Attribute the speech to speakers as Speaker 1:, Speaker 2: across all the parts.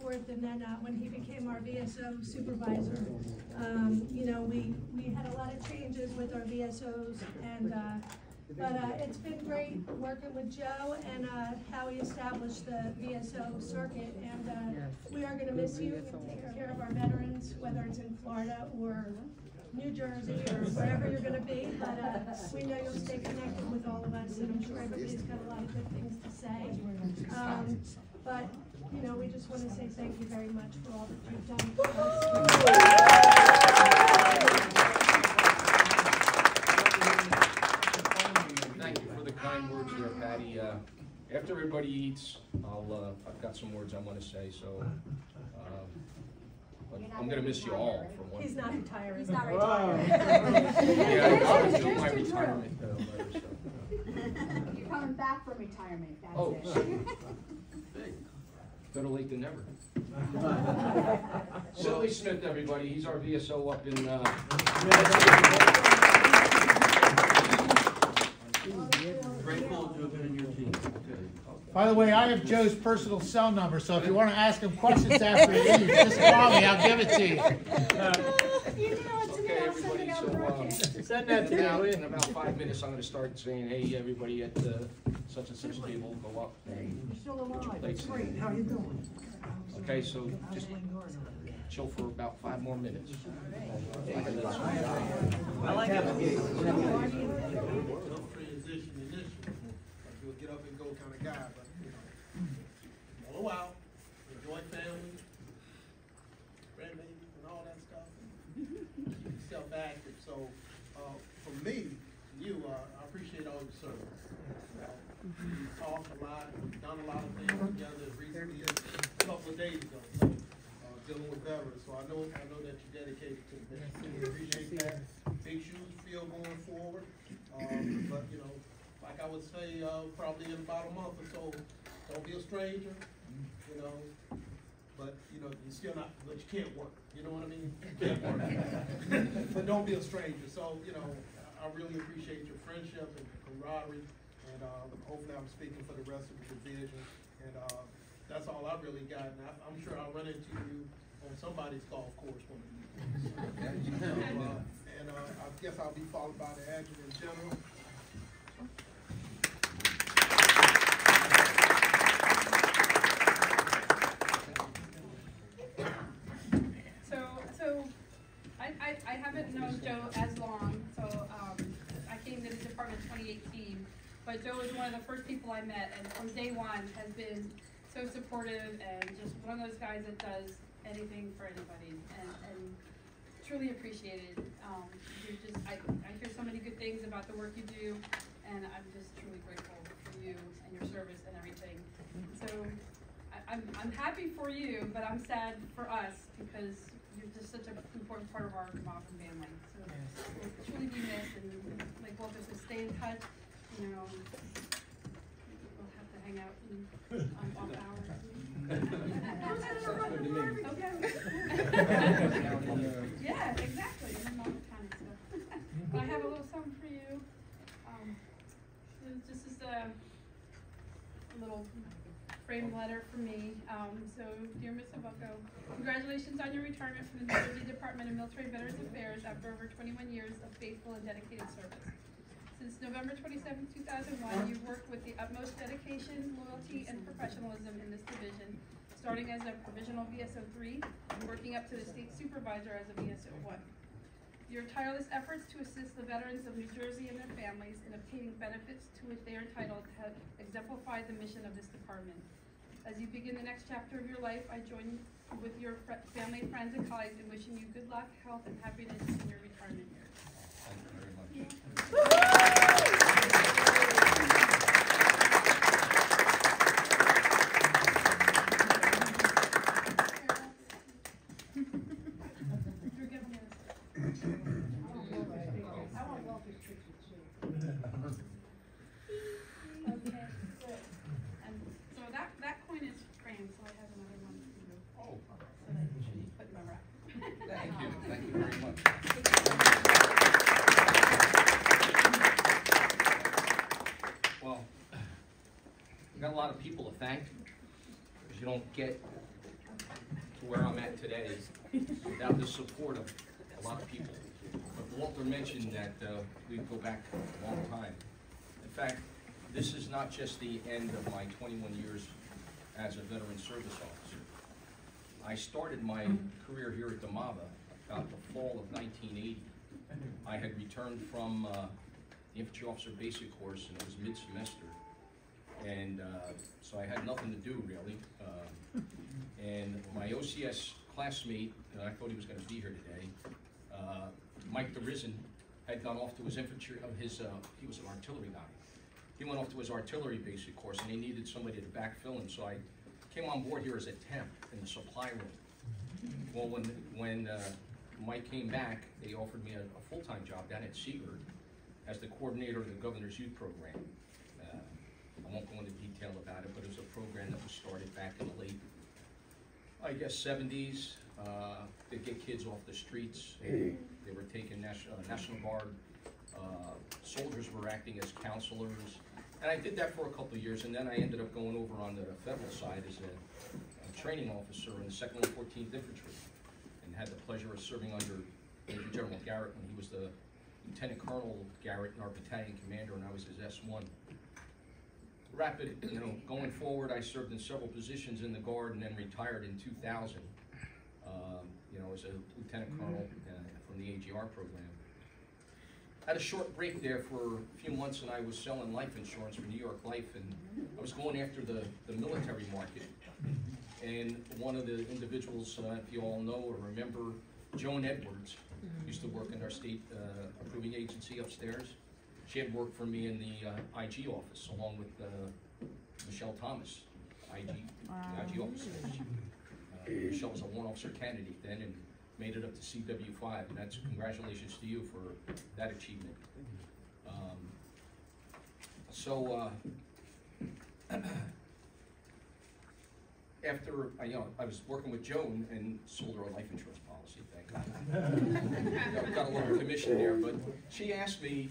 Speaker 1: forth. And then when he became our VSO supervisor, you know, we had a lot of changes with our VSOs, and but it's been great working with Joe and how he established the VSO circuit. And we are going to miss you and take care of our veterans, whether it's in Florida or New Jersey or wherever you're going to be. But we know you'll stay connected with all of us, and I'm sure everybody's got a lot of good things to say. But you know, we just want to say thank you very much for all that you've done for us.
Speaker 2: Kind words here, Patty. After everybody eats, I've got some words I want to say. So I'm going to miss you all for one.
Speaker 1: He's not retired.
Speaker 3: He's not retired.
Speaker 2: Yeah, I'll do my retirement letter. So.
Speaker 3: You're coming back from retirement. That's it.
Speaker 2: Better late than never. Silly Smith, everybody. He's our VSO up in.
Speaker 4: Grateful to have been in your team.
Speaker 5: By the way, I have Joe's personal cell number, so if you want to ask him questions after he leaves, just call me. I'll give it to you.
Speaker 2: Okay, everybody. So
Speaker 5: Send that to me.
Speaker 2: in about 5 minutes, I'm going to start saying, "Hey, everybody at the such and such table, go up."
Speaker 6: You're still alive.
Speaker 2: That's
Speaker 6: great. How you doing?
Speaker 2: Okay, so just chill for about 5 more minutes.
Speaker 4: I like having gigs.
Speaker 7: You'll get up and go kind of guy, but you know, all a while, enjoy family, grandbabies, and all that stuff. Keep yourself active. So, for me, I appreciate all your service. We talked a lot, we've done a lot of things together recently, a couple of days ago. So, dealing with veterans, so I know that you're dedicated to the mission. We appreciate that. Big shoes to fill going forward, but you know. Like I would say, probably in about a month or so, don't be a stranger, you know, but, you know, you still not, but you can't work, you know what I mean? You can't work, but don't be a stranger. So, you know, I really appreciate your friendship and camaraderie, and hopefully I'm speaking for the rest of the division, and that's all I really got, and I'm sure I'll run into you on somebody's golf course one of these days. And I guess I'll be followed by the adjutant general.
Speaker 8: I haven't known Joe as long, so I came to the department in 2018, but Joe was one of the first people I met, and from day one has been so supportive and just one of those guys that does anything for anybody, and truly appreciated. I hear so many good things about the work you do, and I'm just truly grateful for you and your service and everything. So I'm happy for you, but I'm sad for us because you're just such an important part of our Moffin family. So we'll truly be missed, and like Walter said, stay in touch. You know, we'll have to hang out on off hours. Okay. Yeah, exactly. And all that kind of stuff. But I have a little something for you. This is a little framed letter from me. So, dear Mr. Bucco, congratulations on your retirement from the New Jersey Department of Military Veterans Affairs after over 21 years of faithful and dedicated service. Since November 27, 2001, you've worked with the utmost dedication, loyalty, and professionalism in this division, starting as a provisional VSO3 and working up to the state supervisor as a VSO1. Your tireless efforts to assist the veterans of New Jersey and their families in obtaining benefits to which they are entitled have exemplified the mission of this department. As you begin the next chapter of your life, I join with your family, friends, and colleagues in wishing you good luck, health, and happiness in your retirement years.
Speaker 2: Thank you very much. Thank you very much. Well, we've got a lot of people to thank because you don't get where I'm at today without the support of a lot of people. But Walter mentioned that we go back a long time. In fact, this is not just the end of my 21 years as a veteran service officer. I started my career here at the MAVA about the fall of 1980. I had returned from the infantry officer basic course, and it was mid-semester. And so I had nothing to do, really. And my OCS classmate, I thought he was going to be here today, Mike DeRisen, had gone off to his infantry, he was an artillery guy. He went off to his artillery basic course, and they needed somebody to backfill him. So I came on board here as a temp in the supply room. Well, when Mike came back, they offered me a full-time job down at Seabird as the coordinator of the Governor's Youth Program. I won't go into detail about it, but it was a program that was started back in the late, I guess, 70s. To get kids off the streets. They were taking National Guard. Soldiers were acting as counselors. And I did that for a couple of years, and then I ended up going over on the federal side as a training officer in the 2nd and 14th Infantry, and had the pleasure of serving under Major General Garrett when he was the Lieutenant Colonel Garrett and our battalion commander, and I was his S1. Rapid, going forward, I served in several positions in the Guard and then retired in 2000, as a Lieutenant Colonel from the AGR program. Had a short break there for a few months, and I was selling life insurance for New York Life, and I was going after the military market. And one of the individuals, if you all know or remember, Joan Edwards, used to work in our state approving agency upstairs. She had worked for me in the IG office, along with Michelle Thomas, the IG officer. Michelle was a one-officer candidate then, and made it up to CW5, and that's congratulations to you for that achievement. After I was working with Joan and sold her a life insurance policy, thank God. Got a little commission there, but she asked me,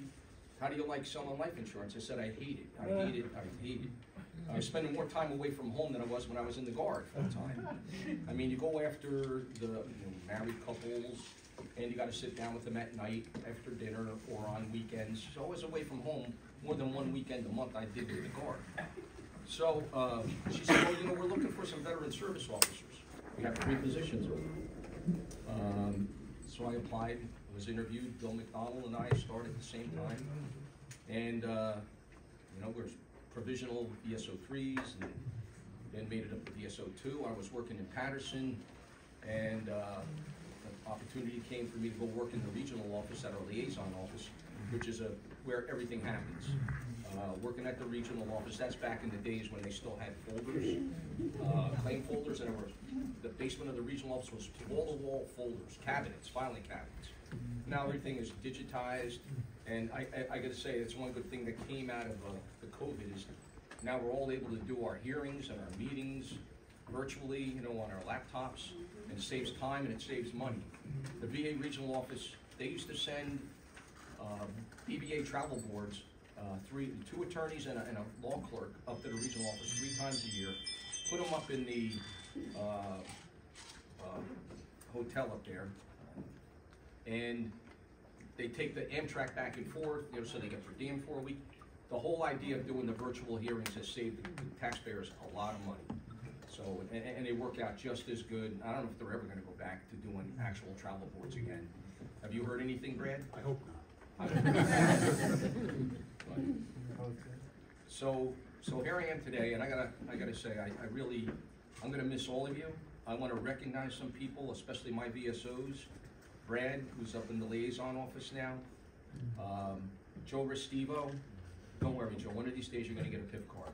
Speaker 2: how do you like selling life insurance? I said, I hate it, I hate it, I hate it. I was spending more time away from home than I was when I was in the Guard full time. I mean, you go after the married couples, and you got to sit down with them at night after dinner or on weekends. So I was away from home more than one weekend a month I did with the Guard. So she said, well, we're looking for some veteran service officers. We have 3 positions open. So I applied, was interviewed. Bill McDonald and I started at the same time. And, we're provisional VSO3s, and then made it up to VSO2. I was working in Patterson, and an opportunity came for me to go work in the regional office at our liaison office, which is where everything happens. Working at the regional office, that's back in the days when they still had folders, claim folders, and the basement of the regional office was wall-to-wall folders, cabinets, filing cabinets. Now everything is digitized, and I got to say, it's one good thing that came out of the COVID is now we're all able to do our hearings and our meetings virtually, on our laptops, and it saves time and it saves money. The VA regional office, they used to send BBA travel boards, 2 attorneys and a law clerk up to the regional office 3 times a year, put them up in the hotel up there, and they take the Amtrak back and forth, so they get per diem for a week. The whole idea of doing the virtual hearings has saved the taxpayers a lot of money. So, and they work out just as good. I don't know if they're ever going to go back to doing actual travel boards again. Have you heard anything, Brad?
Speaker 5: I hope not.
Speaker 2: So here I am today, and I gotta say, I'm gonna miss all of you. I want to recognize some people, especially my VSOs. Brad, who's up in the liaison office now. Joe Restivo. Don't worry, Joe. One of these days you're gonna get a PIP card.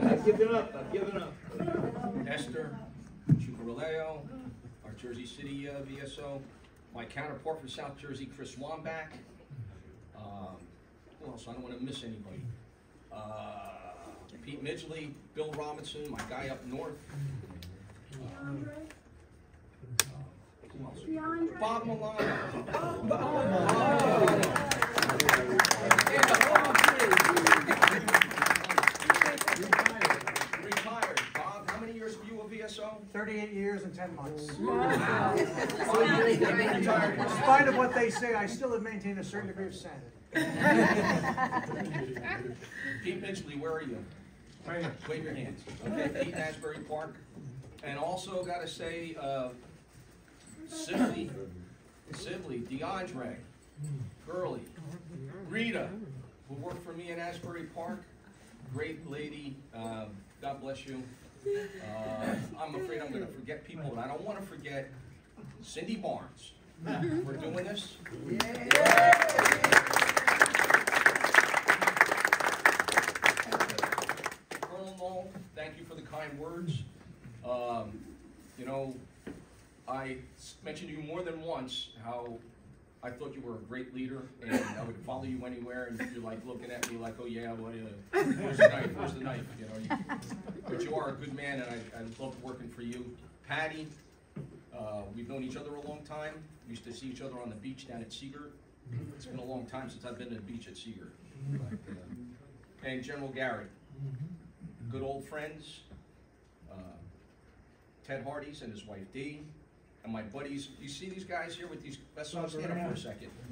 Speaker 4: I've given up.
Speaker 2: Esther Chucaroleo, our Jersey City VSO. My counterpart from South Jersey, Chris Wambach. Who else? I don't want to miss anybody. Pete Midgley, Bill Robinson, my guy up north. Who else? Bob Milano. Retired. Bob, how many years were you a VSO?
Speaker 6: 38 years and 10 months.
Speaker 2: Retired.
Speaker 6: In spite of what they say, I still have maintained a certain degree of sanity.
Speaker 2: Pete Midgley, where are you? Wave your hands. Okay, Pete, Asbury Park. And also gotta say, Sibley, DeAndre, Gurley, Rita, who worked for me in Asbury Park. Great lady, God bless you. I'm afraid I'm gonna forget people, and I don't wanna forget Cindy Barnes. We're doing this. Colonel Knoll, thank you for the kind words. You know, I mentioned to you more than once how I thought you were a great leader, and I would follow you anywhere, and you're like looking at me like, oh yeah, what, where's the knife, where's the knife, you know. But you are a good man, and I love working for you. Patty, we've known each other a long time. We used to see each other on the beach down at Seagirt. It's been a long time since I've been to the beach at Seagirt. And General Garrett, good old friends. Ted Hardy's and his wife Dee, and my buddies. You see these guys here with these vests on? Stand up for a second. I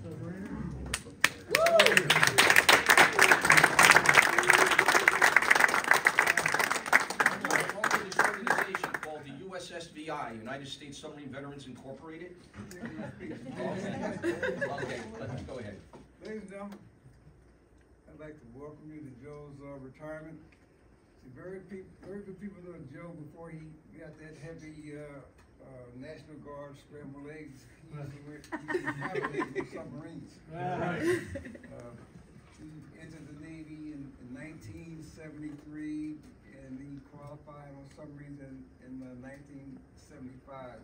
Speaker 2: belong to this organization called the USSVI, United States Submarine Veterans Incorporated. Okay, let's go ahead.
Speaker 9: Ladies and gentlemen, I'd like to welcome you to Joe's retirement. See, very good people know Joe before he got that heavy National Guard scrambled eggs. He used to pilot the submarines.
Speaker 5: Right.
Speaker 9: He entered the Navy in 1973, and he qualified on submarines in 1975.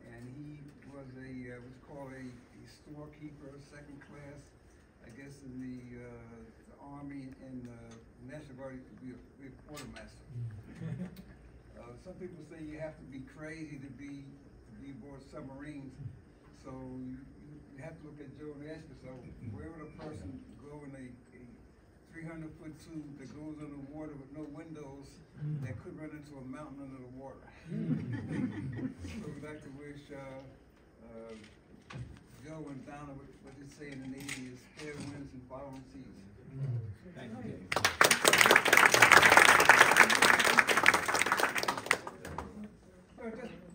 Speaker 9: And he was what's called a storekeeper, second class, I guess, in the Army and National Guard. He could be a quartermaster. Some people say you have to be crazy to be aboard submarines. So you have to look at Joe and ask yourself, where would a person go in a 300-foot tube that goes under the water with no windows that could run into a mountain under the water? So we'd like to wish Joe and Donna what they say in the Navy is fair winds and following seas.
Speaker 2: Thank you.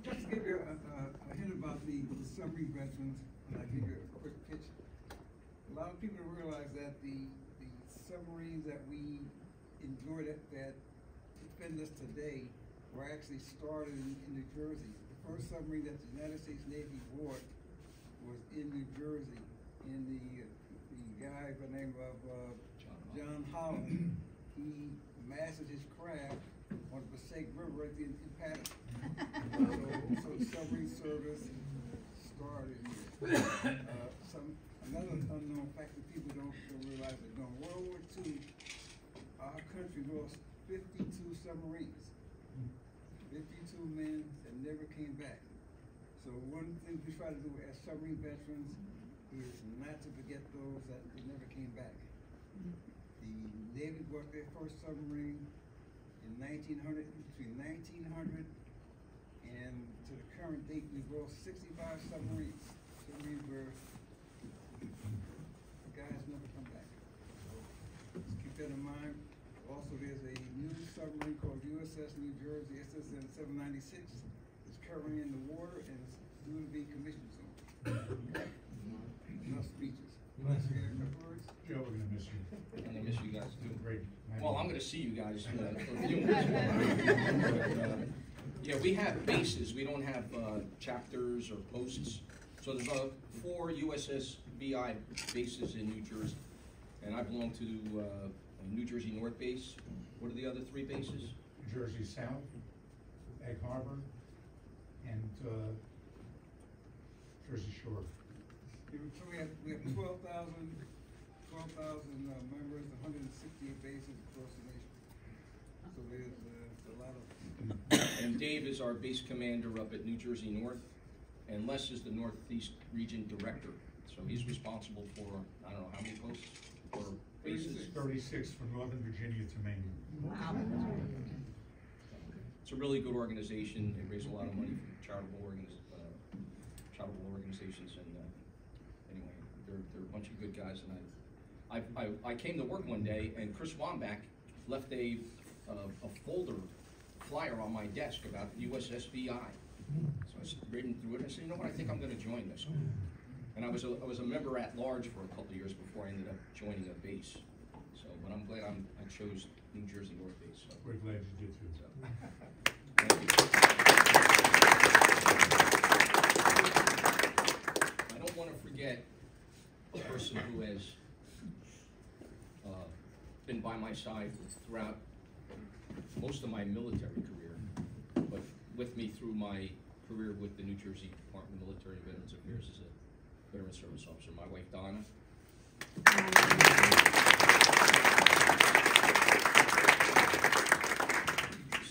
Speaker 9: Just to give you a hint about the submarine veterans, and I'll give you a quick pitch. A lot of people don't realize that the submarines that we enjoy that defend us today were actually started in New Jersey. The first submarine that the United States Navy bought was in New Jersey, and the guy by the name of John Holland, he mastered his craft on the Passaic River right in Patterson. So the submarine service started here. Another unknown fact that people don't realize that during World War II, our country lost 52 submarines. 52 men that never came back. So one thing we try to do as submarine veterans is not to forget those that never came back. The Navy bought their first submarine in 1900, between 1900 and to the current date, we've lost 65 submarines. Submarines where the guys never come back. So let's keep that in mind. Also, there's a new submarine called USS New Jersey, SSN 796. It's currently in the water and it's due to be commissioned soon. Enough speeches.
Speaker 5: Joe, we're gonna miss you.
Speaker 2: I'm gonna miss you guys too.
Speaker 5: Great.
Speaker 2: Well, I'm gonna see you guys for viewing as well. Yeah, we have bases. We don't have chapters or posts. So there's 4 USSVI bases in New Jersey, and I belong to New Jersey North base. What are the other 3 bases?
Speaker 5: New Jersey South, Egg Harbor, and Jersey Shore.
Speaker 9: So we have 12,000 members, 168 bases across the nation. So there's a lot of.
Speaker 2: And Dave is our base commander up at New Jersey North, and Les is the Northeast Region Director. So he's responsible for, I don't know how many posts or bases.
Speaker 5: 36 from Northern Virginia to Maine.
Speaker 2: Wow. it's a really good organization. They raise a lot of money from charitable organizations, and anyway, they're a bunch of good guys. And I came to work one day, and Chris Wambach left a folder flyer on my desk about USSBI. So I was reading through it, and I said, you know what, I think I'm going to join this. And I was a member at large for a couple of years before I ended up joining a base. So, but I'm glad I chose New Jersey North Base. So.
Speaker 10: We're glad you did too.
Speaker 2: Thank you. I don't want to forget a person who has been by my side throughout most of my military career, but with me through my career with the New Jersey Department of Military and Veterans Affairs as a veteran service officer, my wife Donna.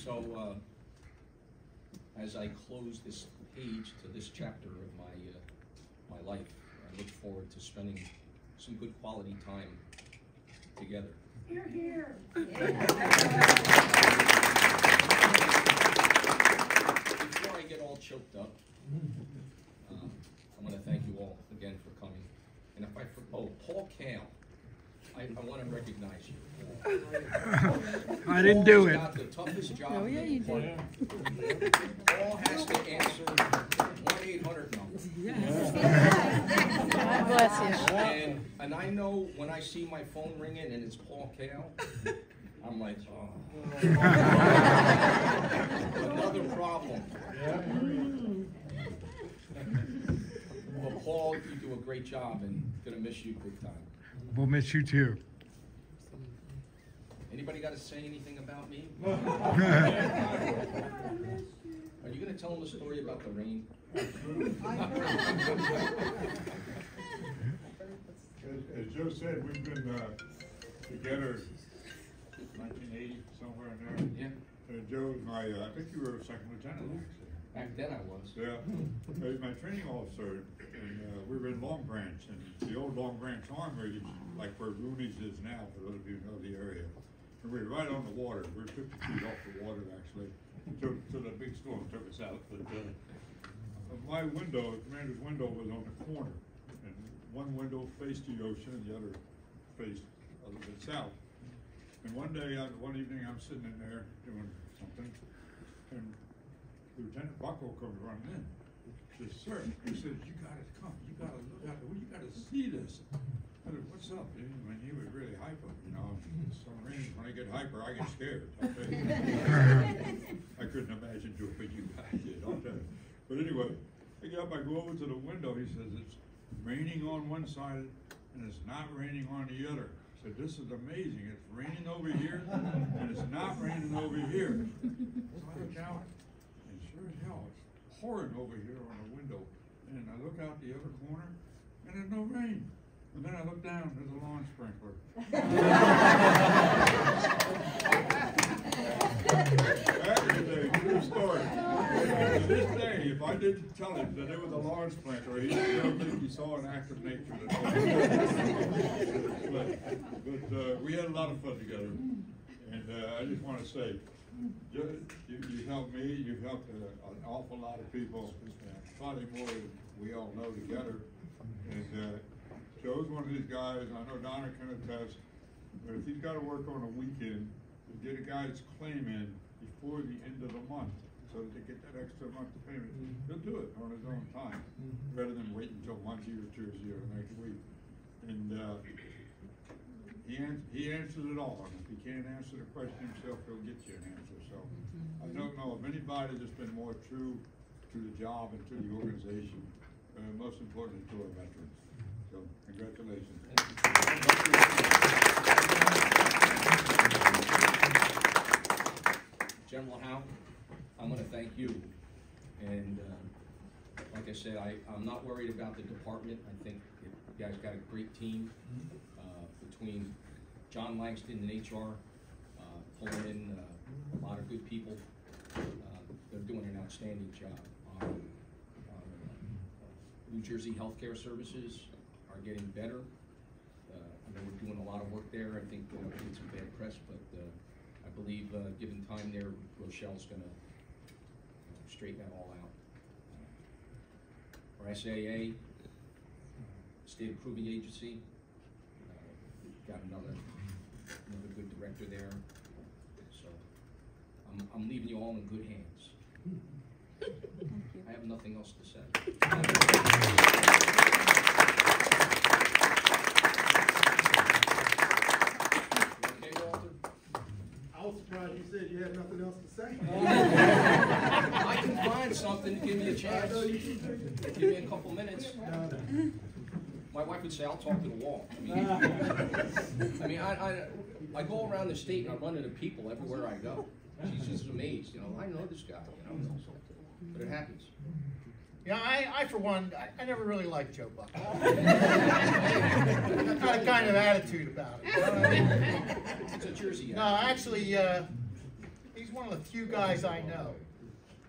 Speaker 2: So, as I close this page to this chapter of my life, I look forward to spending some good quality time together.
Speaker 1: You're here.
Speaker 2: Before I get all choked up, I want to thank you all again for coming. And if Paul Kale, I want to recognize you.
Speaker 5: I didn't do it.
Speaker 2: Paul has got the toughest job. Oh, yeah, you did. Paul has to answer 1-800 number.
Speaker 11: God bless you.
Speaker 2: And I know when I see my phone ringing and it's Paul Kale, I'm like, oh. Another problem. But Paul, you do a great job, and gonna miss you big time.
Speaker 5: We'll miss you too.
Speaker 2: Anybody got to say anything about me? Are you gonna tell them a story about the rain?
Speaker 10: As Joe said, we've been together 1980, somewhere in there.
Speaker 2: Yeah.
Speaker 10: Joe was my, I think you were a second lieutenant actually.
Speaker 2: Back then I was.
Speaker 10: Yeah. He was my training officer, and we were in Long Branch, and the old Long Branch Armory, like where Rooney's is now, for those of you who know the area. And we were right on the water. We were 50 feet off the water, actually, until the big storm took us out. But my window, the commander's window, was on the corner, and one window faced the ocean, and the other faced a little bit south. And one day, one evening, I'm sitting in there doing something, and Lieutenant Bucco comes running in. He says, "Sir," he says, "you gotta come. You gotta look out there. You gotta see this." I said, "What's up, dude?" I mean, he was really hyper, you know. Submarines, when I get hyper, I get scared. I'll tell you. I couldn't imagine doing what you guys did. I'll tell you. But anyway, I get up, I go over to the window. He says, "It's raining on one side and it's not raining on the other." I said, "This is amazing. It's raining over here and it's not raining over here." So I look out, and sure as hell, it's pouring over here on the window. And I look out the other corner, and there's no rain. And then I look down, there's a lawn sprinkler. That is a true story. To this day, if I didn't tell him that it was a lawn sprinkler, he still think he saw an act of nature. But we had a lot of fun together. And I just want to say, you helped me, you've helped an awful lot of people, probably more than we all know together. And Joe's one of these guys, I know Donna can attest, but if he's got to work on a weekend, to get a guy's claim in before the end of the month, so that they get that extra month of payment, he'll do it on his own time, rather than wait until Monday or Tuesday or next week. And he answers it all, and if he can't answer the question himself, he'll get you an answer. So I don't know of anybody that's been more true to the job and to the organization, most importantly to our veterans. So, congratulations.
Speaker 2: General Howe, I'm going to thank you. And like I said, I'm not worried about the department. I think you guys got a great team between John Langston and HR, pulling in a lot of good people. They're doing an outstanding job. New Jersey Healthcare Services are getting better. I know we're doing a lot of work there. I think we get some bad press, but I believe given time there, Rochelle's going to straighten that all out. Our SAA, State Approving Agency, got another good director there. So I'm leaving you all in good hands. I have nothing else to say. Okay, Walter?
Speaker 7: I was surprised you said you had nothing else to say.
Speaker 2: I can find something to give me a chance. Give me a couple minutes. My wife would say, I'll talk to the wall. I go around the state and I run into people everywhere I go. She's just amazed, you know, I know this guy, you know, but it happens.
Speaker 5: Yeah, I for one, I never really liked Joe Bucco. Got a kind of attitude about it. You know what I mean?
Speaker 2: It's a Jersey.
Speaker 5: No, actually, he's one of the few guys I know.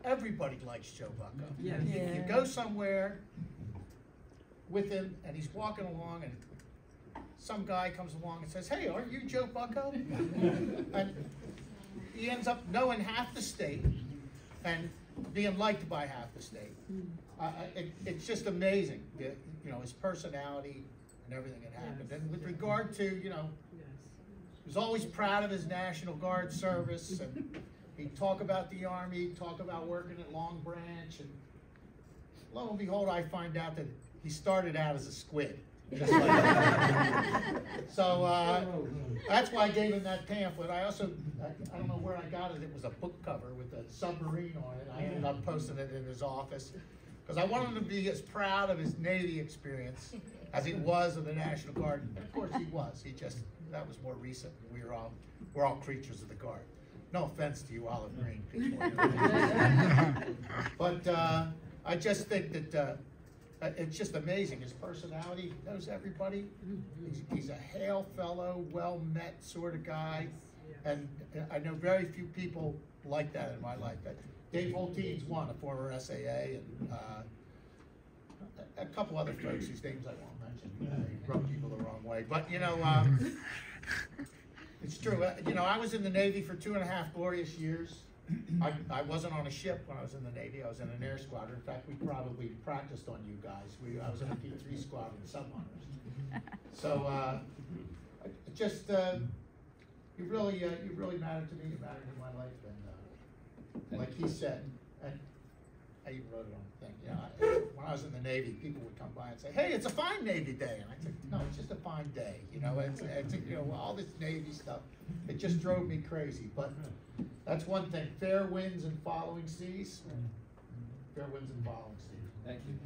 Speaker 5: Everybody likes Joe Bucco.
Speaker 4: Yeah.
Speaker 5: You go somewhere with him, and he's walking along, and some guy comes along and says, "Hey, aren't you Joe Bucco?" And he ends up knowing half the state and being liked by half the state. It's just amazing, you know, his personality and everything that happened. And with regard to, you know, he was always proud of his National Guard service, and he'd talk about the Army, talk about working at Long Branch, and lo and behold, I find out that he started out as a squid. Just like that. So that's why I gave him that pamphlet. I also, I don't know where I got it. It was a book cover with a submarine on it. I ended up posting it in his office because I wanted him to be as proud of his Navy experience as he was of the National Guard. And of course he was. He just, that was more recent. We're all creatures of the Guard. No offense to you olive green people. But I just think that it's just amazing. His personality, he knows everybody. He's a hail fellow, well-met sort of guy. And I know very few people like that in my life. Dave Holtein's one, a former SAA, and a couple other folks whose names I won't mention. They rub people the wrong way. But, you know, it's true. You know, I was in the Navy for 2.5 glorious years. I wasn't on a ship when I was in the Navy. I was in an air squadron. In fact, we probably practiced on you guys. I was in a P3 squadron, subhunters. So, just you really mattered to me. You mattered in my life, and like he said, and I even wrote it on the thing. You know, when I was in the Navy, people would come by and say, "Hey, it's a fine Navy day," and I said, "No, it's just a fine day." You know, it's you know, all this Navy stuff. It just drove me crazy, but. That's one thing. Fair winds and following seas. Fair winds and following seas.
Speaker 2: Thank you.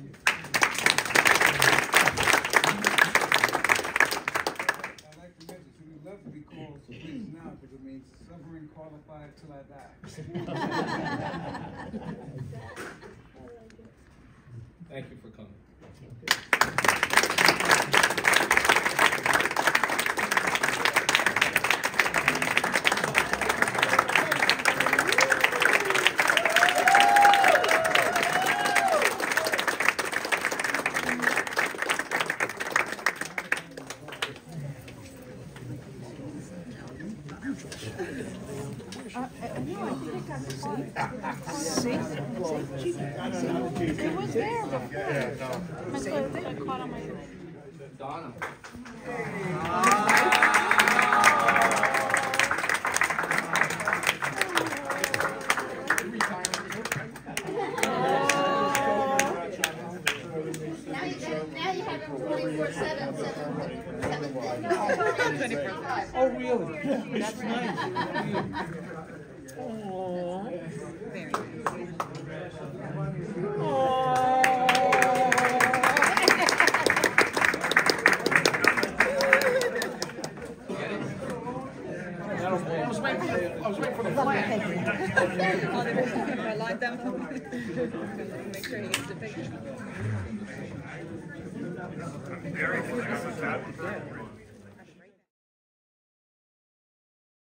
Speaker 9: I'd like to mention, so we love to be called submarines now because it means submarine qualified till I die.
Speaker 2: Thank you for coming.
Speaker 8: It was there before. I caught on my
Speaker 2: Donna.
Speaker 3: Now you have him 24/7.
Speaker 4: Oh, really? That's nice.
Speaker 3: Very nice.
Speaker 6: I was waiting for the flag.
Speaker 11: I like them. Make sure he gets the picture.
Speaker 10: Very